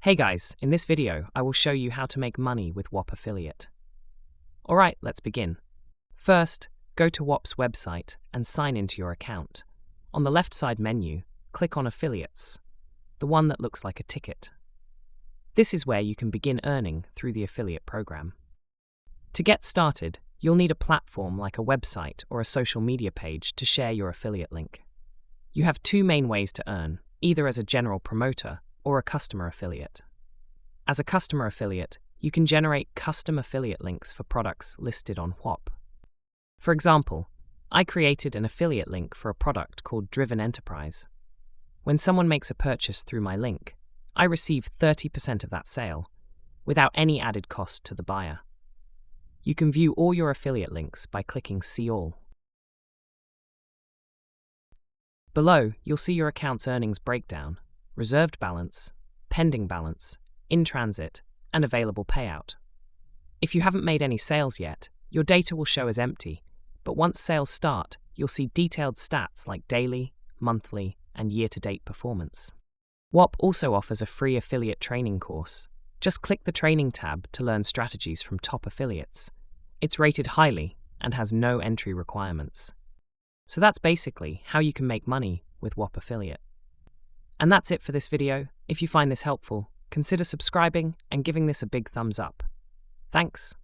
Hey guys, in this video, I will show you how to make money with Whop Affiliate. Alright, let's begin. First, go to Whop's website and sign into your account. On the left side menu, click on Affiliates, the one that looks like a ticket. This is where you can begin earning through the affiliate program. To get started, you'll need a platform like a website or a social media page to share your affiliate link. You have two main ways to earn, either as a general promoter or a customer affiliate. As a customer affiliate, you can generate custom affiliate links for products listed on Whop. For example, I created an affiliate link for a product called Driven Enterprise. When someone makes a purchase through my link, I receive 30% of that sale, without any added cost to the buyer. You can view all your affiliate links by clicking See All. Below, you'll see your account's earnings breakdown, reserved balance, pending balance, in transit, and available payout. If you haven't made any sales yet, your data will show as empty, but once sales start, you'll see detailed stats like daily, monthly, and year-to-date performance. Whop also offers a free affiliate training course. Just click the training tab to learn strategies from top affiliates. It's rated highly and has no entry requirements. So that's basically how you can make money with Whop Affiliate. And that's it for this video. If you find this helpful, consider subscribing and giving this a big thumbs up. Thanks.